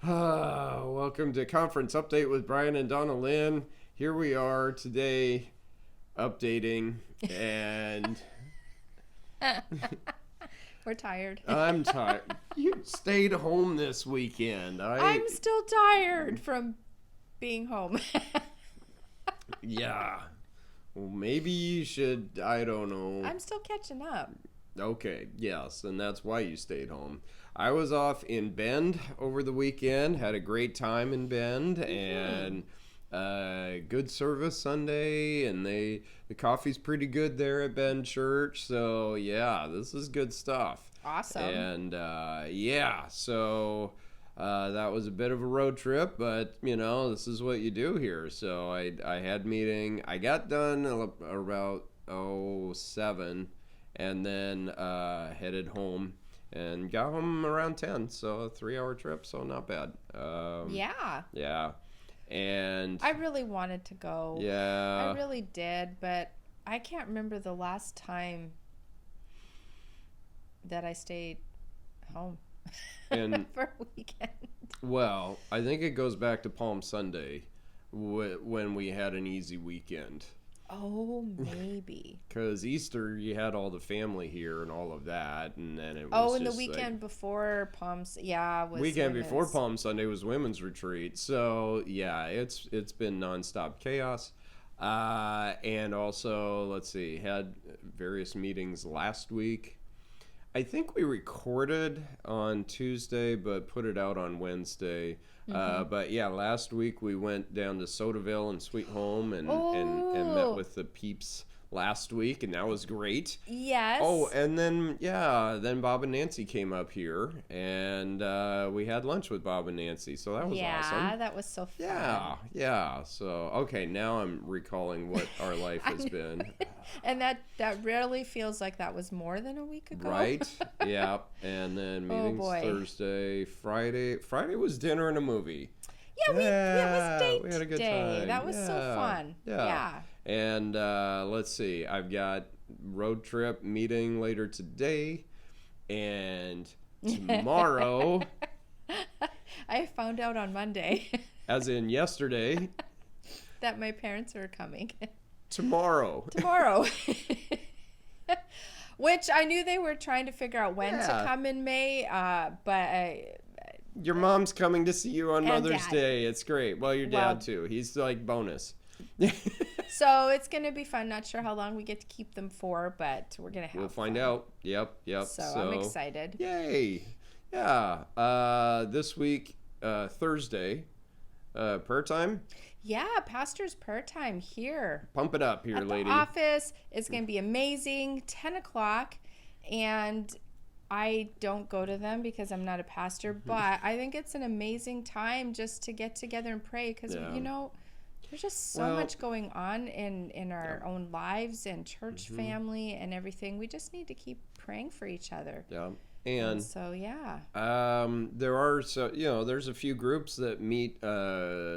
Welcome to Conference Update with Brian and Donalyn. Here we are today updating, and We're tired. I'm tired. You stayed home this weekend. I'm still tired from being home. Yeah. Well, maybe you should, I don't know. I'm still catching up. Okay, yes, and that's why you stayed home. I was off in Bend over the weekend, had a great time in Bend, and good service Sunday, and the coffee's pretty good there at Bend Church, so yeah, this is good stuff. Awesome. And so that was a bit of a road trip, but this is what you do here. So I had meeting. I got done about 7, and then headed home and got home around 10. So a 3-hour trip, so not bad. Yeah. And I really wanted to go. yeah, I really did, but I can't remember the last time that I stayed home and for a weekend. well, I think it goes back to Palm Sunday when we had an easy weekend. Oh, maybe. Because Easter, you had all the family here and all of that, and then it was Oh, and the just weekend before Palms, was weekend women's. before Palm Sunday was women's retreat. So yeah, it's been nonstop chaos. And also, let's see, had various meetings last week. I think we recorded on Tuesday, but put it out on Wednesday. But yeah, last week we went down to Sodaville and Sweet Home and met with the peeps last week, and that was great. Yes. Oh, and then Bob and Nancy came up here, and we had lunch with Bob and Nancy, so that was awesome. Yeah, that was so fun. Yeah. So okay, now I'm recalling what our life has been. And that rarely feels like that was more than a week ago. Right. Yeah. And then meetings Thursday, Friday. Friday was dinner and a movie. Yeah, it was date we had a good day. time. That was so fun. Yeah. And let's see. I've got road trip meeting later today, and tomorrow. I found out on Monday. As in yesterday. That my parents were coming. Tomorrow. Which I knew they were trying to figure out when to come in May, but your mom's coming to see you on Mother's Dad. Day. It's great. Well, your dad too. He's like bonus. So it's going to be fun. Not sure how long we get to keep them for, but we're going to have We'll find fun. out. Yep. So I'm excited. Yay. Yeah. This week, Thursday, prayer time. Yeah, pastor's prayer time here. Pump it up here, at lady. The office. It's going to be amazing. 10 o'clock. And I don't go to them because I'm not a pastor, but I think it's an amazing time just to get together and pray because, there's just so much going on in our own lives and church family and everything. We just need to keep praying for each other. Yeah. And so, there's a few groups that meet,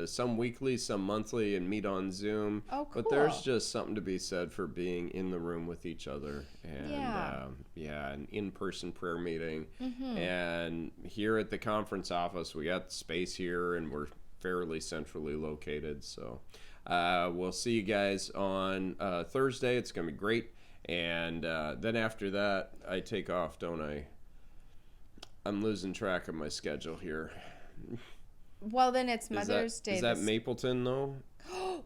some weekly, some monthly, and meet on Zoom. Oh, cool. But there's just something to be said for being in the room with each other. And, an in-person prayer meeting. And here at the conference office, we got space here, and we're fairly centrally located. So we'll see you guys on Thursday. It's going to be great. And then after that, I take off, don't I? I'm losing track of my schedule here. Well, then it's Mother's Day. Is that Mapleton, though?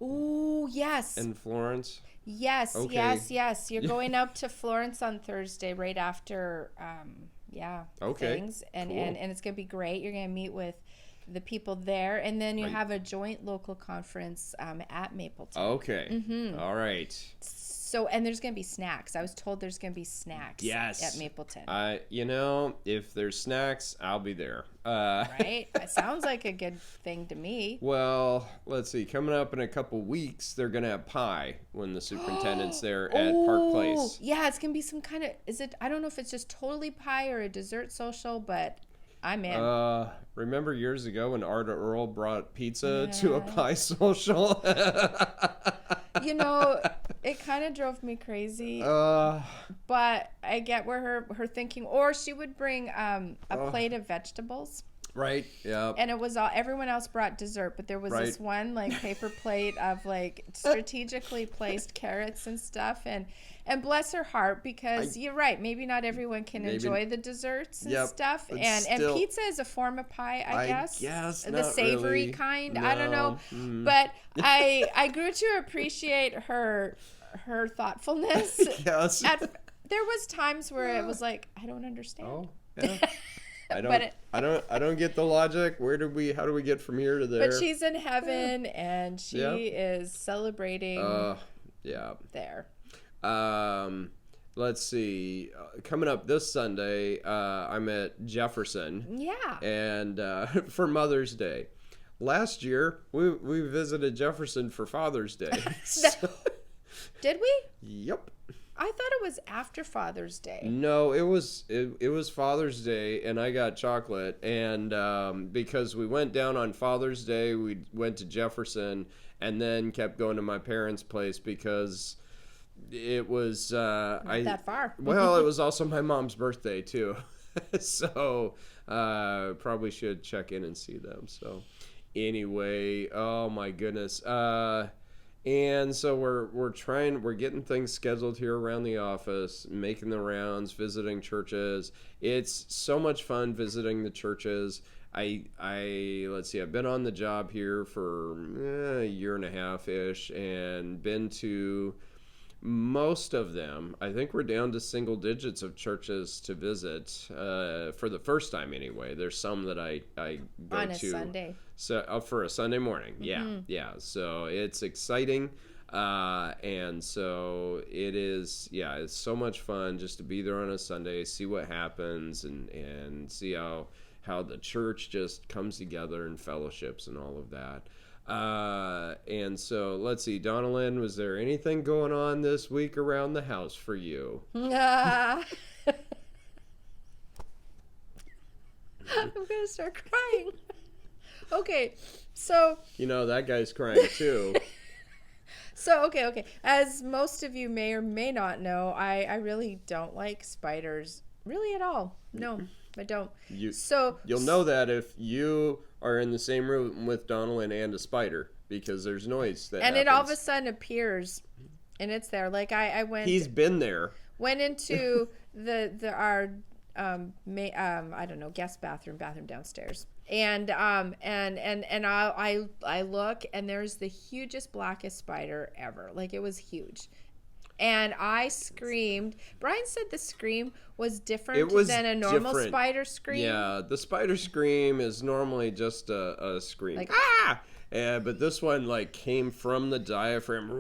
Ooh, yes. And Florence? Yes, okay. yes. You're going up to Florence on Thursday right after, things. And, cool. and it's going to be great. You're going to meet with the people there. And then you have a joint local conference at Mapleton. Okay. All right. So, and there's going to be snacks. I was told there's going to be snacks at Mapleton. If there's snacks, I'll be there. Right? That sounds like a good thing to me. Well, let's see. Coming up in a couple weeks, they're going to have pie when the superintendent's there at Park Place. Yeah, it's going to be some kind of, I don't know if it's just totally pie or a dessert social, but I'm in. Remember years ago when Arda Earl brought pizza to a pie social? It kind of drove me crazy. But I get where her thinking, or she would bring a plate of vegetables. Right. Yeah. And it was all, everyone else brought dessert, but there was this one like paper plate of like strategically placed carrots and stuff. And bless her heart, because you're right, maybe not everyone can enjoy the desserts and stuff. And pizza is a form of pie, I guess. The savory really. kind. No. I don't know. But I grew to appreciate her thoughtfulness. Yes. There was times where it was like, I don't understand. Oh, yeah. I don't get the logic. How do we get from here to there? But she's in heaven and she is celebrating there. Let's see. Coming up this Sunday, I'm at Jefferson. Yeah. And for Mother's Day. Last year, we visited Jefferson for Father's Day. Did we? Yep. I thought it was after Father's Day. No, it was Father's Day, and I got chocolate. And because we went down on Father's Day, we went to Jefferson, and then kept going to my parents' place because it was not that far. Well, it was also my mom's birthday too, so probably should check in and see them. So anyway, oh my goodness. And so we're getting things scheduled here around the office, making the rounds, visiting churches. It's so much fun visiting the churches. Let's see, I've been on the job here for a year and a half ish, and been to most of them. I think we're down to single digits of churches to visit for the first time anyway. There's some that I go on to. A Sunday. So for a Sunday morning. Yeah. So it's exciting. And so it is, it's so much fun just to be there on a Sunday, see what happens, and see how the church just comes together and fellowships and all of that. And so let's see, Donalyn, was there anything going on this week around the house for you? I'm gonna start crying. Okay, so that guy's crying too. So okay. As most of you may or may not know, I really don't like spiders, really at all. No, I don't. You'll know that if you are in the same room with Donalyn and a spider, because there's noise that happens. It all of a sudden appears, and it's there. Like I went. He's been there. Went into our I don't know, guest bathroom downstairs, and I look, and there's the hugest, blackest spider ever. Like, it was huge. And I screamed. Brian said the scream was different than a normal spider scream. Yeah, the spider scream is normally just a scream. Like, ah! But this one, like, came from the diaphragm.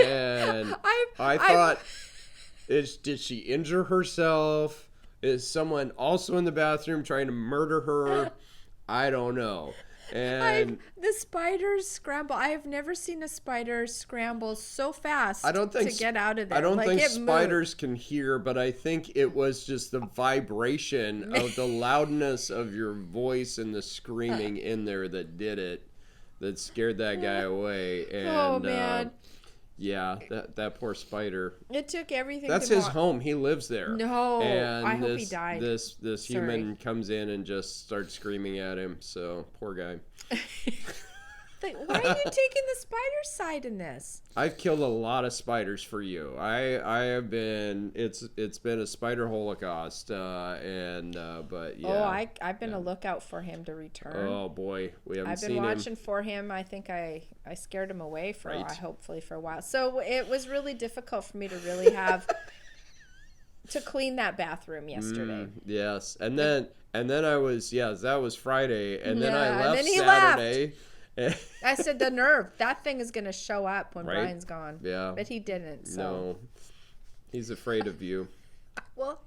And I thought, did she injure herself? Is someone also in the bathroom trying to murder her? I don't know. And the spiders scramble. I have never seen a spider scramble so fast to get out of there. I don't think spiders can hear, but I think it was just the vibration of the loudness of your voice and the screaming in there that did it, that scared that guy away. And, man. Yeah, that poor spider. It took everything. That's his home. He lives there. No, and I hope he died. This human comes in and just starts screaming at him. So poor guy. Why are you taking the spider side in this? I've killed a lot of spiders for you. I have been. It's been a spider holocaust. But yeah. I've been a lookout for him to return. Oh boy, we haven't seen him. I've been watching for him. I think I scared him away hopefully for a while. So it was really difficult for me to really have to clean that bathroom yesterday. Yes, and then I was that was Friday, and then I left and then he Saturday. Left. I said, the nerve. That thing is going to show up when Brian's gone. Yeah. But he didn't. So. No. He's afraid of you. Well,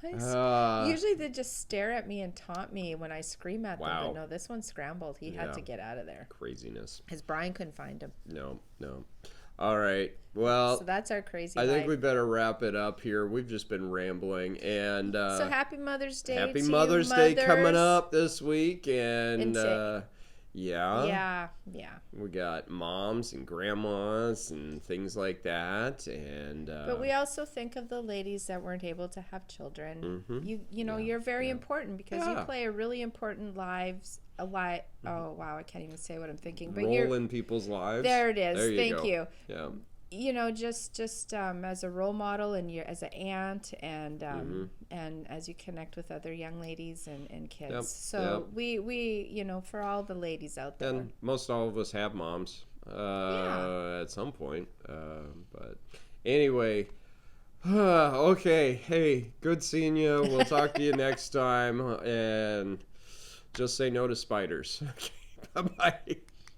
usually they just stare at me and taunt me when I scream at them. But no, this one scrambled. He had to get out of there. Craziness. Because Brian couldn't find him. No. All right. Well, so that's our crazy I think we better wrap it up here. We've just been rambling. And so happy Mother's Day. Happy Mother's Day coming up this week. And Yeah. Yeah. We got moms and grandmas and things like that, and but we also think of the ladies that weren't able to have children. You know, you're very important because you play a really important oh wow, I can't even say what I'm thinking. But role in people's lives. There it is. There Thank go. you. Yeah. You know, just as a role model, and you're as an aunt, and as you connect with other young ladies and kids. Yep. So we you know, for all the ladies out there. And most all of us have moms at some point. But anyway, okay. Hey, good seeing you. We'll talk to you next time. And just say no to spiders. Okay, bye-bye.